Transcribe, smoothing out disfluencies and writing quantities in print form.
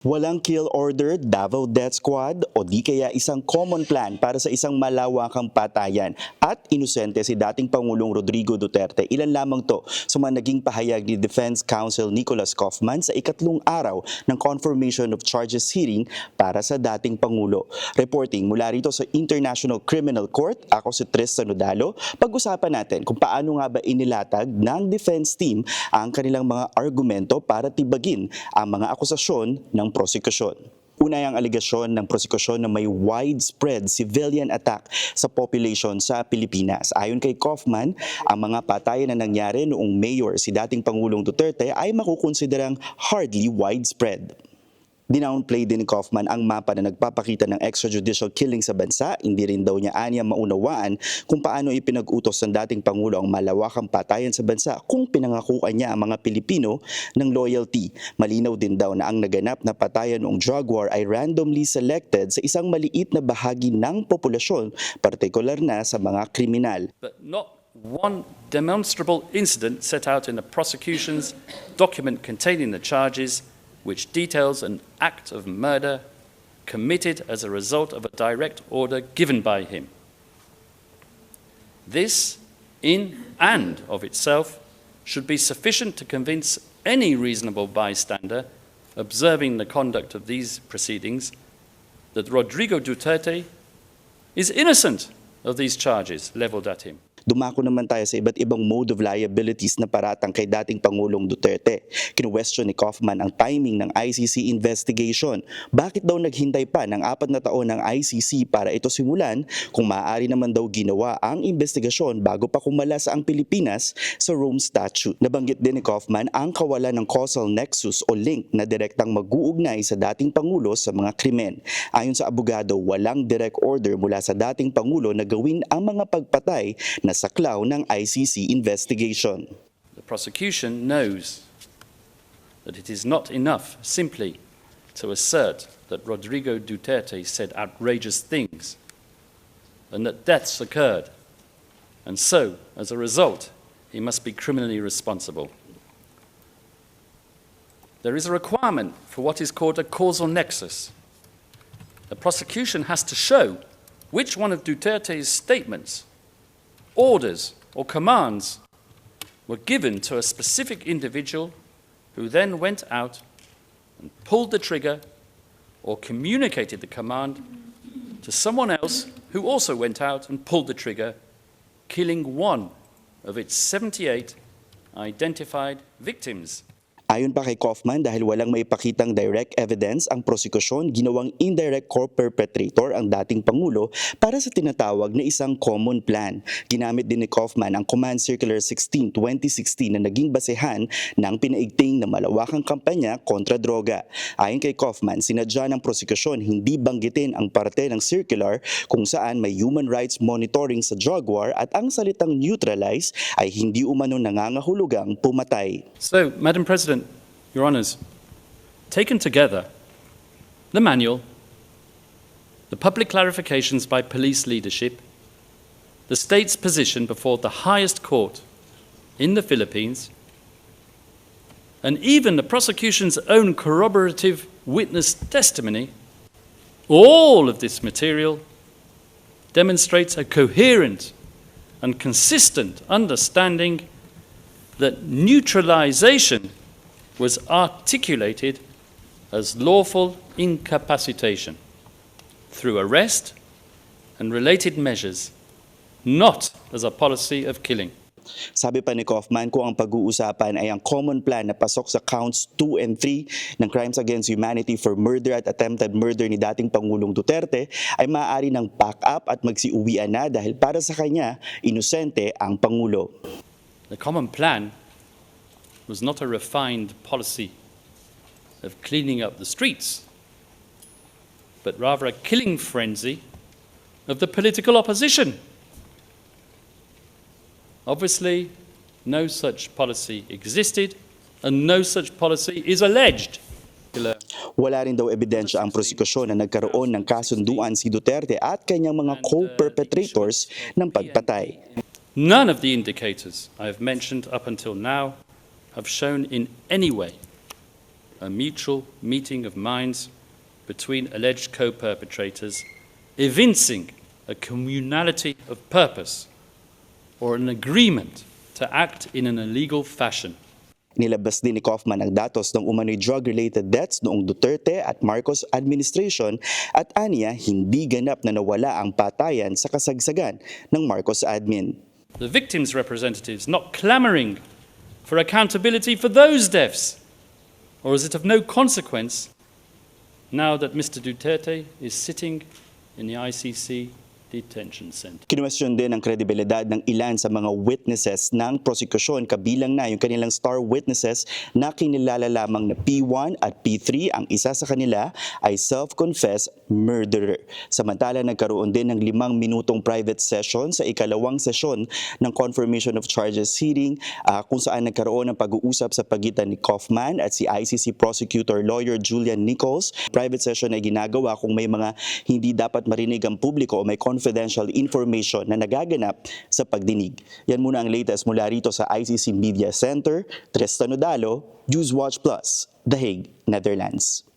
Walang kill order, Davao Death Squad o di kaya isang common plan para sa isang malawakang patayan at inosente si dating Pangulong Rodrigo Duterte. Ilan lamang to sa mga naging pahayag ni Defense Counsel Nicholas Kaufman sa ikatlong araw ng confirmation of charges hearing para sa dating Pangulo. Reporting mula rito sa International Criminal Court, ako si Tristan Nodalo. Pag-usapan natin kung paano nga ba inilatag ng defense team ang kanilang mga argumento para tibagin ang mga akusasyon ng prosekusyon. Una ang aligasyon ng prosekusyon na may widespread civilian attack sa population sa Pilipinas. Ayon kay Kaufman, ang mga patayan na nangyari noong mayor si dating Pangulong Duterte ay makukonsiderang hardly widespread. Dinownplay din ni Kaufman ang mapa na nagpapakita ng extrajudicial killing sa bansa. Hindi rin daw niya anya maunawaan kung paano ipinag-utos ng dating Pangulo ang malawakang patayan sa bansa kung pinangakuan niya ang mga Pilipino ng loyalty. Malinaw din daw na ang naganap na patayan noong drug war ay randomly selected sa isang maliit na bahagi ng populasyon, partikular na sa mga kriminal. But not one demonstrable incident set out in the prosecution's document containing the charges which details an act of murder committed as a result of a direct order given by him. This, in and of itself, should be sufficient to convince any reasonable bystander observing the conduct of these proceedings that Rodrigo Duterte is innocent of these charges leveled at him. Dumako naman tayo sa iba't ibang mode of liabilities na paratang kay dating Pangulong Duterte. Kinwestiyon ni Kaufman ang timing ng ICC investigation. Bakit daw naghintay pa ng 4 na taon ng ICC para ito simulan kung maaari naman daw ginawa ang investigasyon bago pa kumalas ang Pilipinas sa Rome Statute. Nabanggit din ni Kaufman ang kawalan ng causal nexus o link na direktang mag-uugnay sa dating Pangulo sa mga krimen. Ayon sa abogado, walang direct order mula sa dating Pangulo na gawin ang mga pagpatay na saklaw ng ICC investigation. The prosecution knows that it is not enough simply to assert that Rodrigo Duterte said outrageous things and that deaths occurred, and so, as a result, he must be criminally responsible. There is a requirement for what is called a causal nexus. The prosecution has to show which one of Duterte's statements, orders or commands were given to a specific individual who then went out and pulled the trigger or communicated the command to someone else who also went out and pulled the trigger, killing one of its 78 identified victims. Ayon pa kay Kaufman, dahil walang maipakitang direct evidence ang prosekusyon, ginawang indirect co-perpetrator ang dating Pangulo para sa tinatawag na isang common plan. Ginamit din ni Kaufman ang Command Circular 16, 2016 na naging basehan ng pinaigting na malawakang kampanya kontra droga. Ayon kay Kaufman, sinadya ng prosekusyon hindi banggitin ang parte ng circular kung saan may human rights monitoring sa drug war at ang salitang neutralize ay hindi umano nangangahulugang pumatay. So, Madam President, Your Honours, taken together, the manual, the public clarifications by police leadership, the state's position before the highest court in the Philippines, and even the prosecution's own corroborative witness testimony, all of this material demonstrates a coherent and consistent understanding that neutralization was articulated as lawful incapacitation through arrest and related measures, not as a policy of killing. Sabi pa ni Kaufman, kung ang pag-uusapan ay ang common plan na pasok sa counts 2 and 3 ng crimes against humanity for murder at attempted murder ni dating Pangulong Duterte, ay maaari ng pack up at magsiuwian na dahil para sa kanya, inosente ang Pangulo. The common plan was not a refined policy of cleaning up the streets, but rather a killing frenzy of the political opposition. Obviously, no such policy existed and no such policy is alleged. Wala rin daw ebidensya ang prosekusyon na nagkaroon ng kasunduan si Duterte at kanyang mga co-perpetrators ng pagpatay. None of the indicators I have mentioned up until now have shown in any way a mutual meeting of minds between alleged co-perpetrators, evincing a communality of purpose or an agreement to act in an illegal fashion. Nilabas din ni Kaufman ang datos ng umano'y drug-related deaths noong Duterte at Marcos administration at aniya hindi ganap na nawala ang patayan sa kasagsagan ng Marcos admin. The victims' representatives not clamoring for accountability for those deaths? Or is it of no consequence now that Mr. Duterte is sitting in the ICC detention center? Kinwestiyon din ang kredibilidad ng ilan sa mga witnesses ng prosekusyon, kabilang na yung kanilang star witnesses na kinilala lamang na P1 at P3. Ang isa sa kanila ay self-confessed murderer. Samantala, nagkaroon din ng 5 minutong private session sa ikalawang sesyon ng confirmation of charges hearing kung saan nagkaroon ng pag-uusap sa pagitan ni Kaufman at si ICC prosecutor lawyer Julian Nichols. Private session ay ginagawa kung may mga hindi dapat marinig ang publiko o may confidential information na nagaganap sa pagdinig. Yan muna ang latest mula rito sa ICC Media Center. Tristan Odalo, Newswatch Plus, The Hague, Netherlands.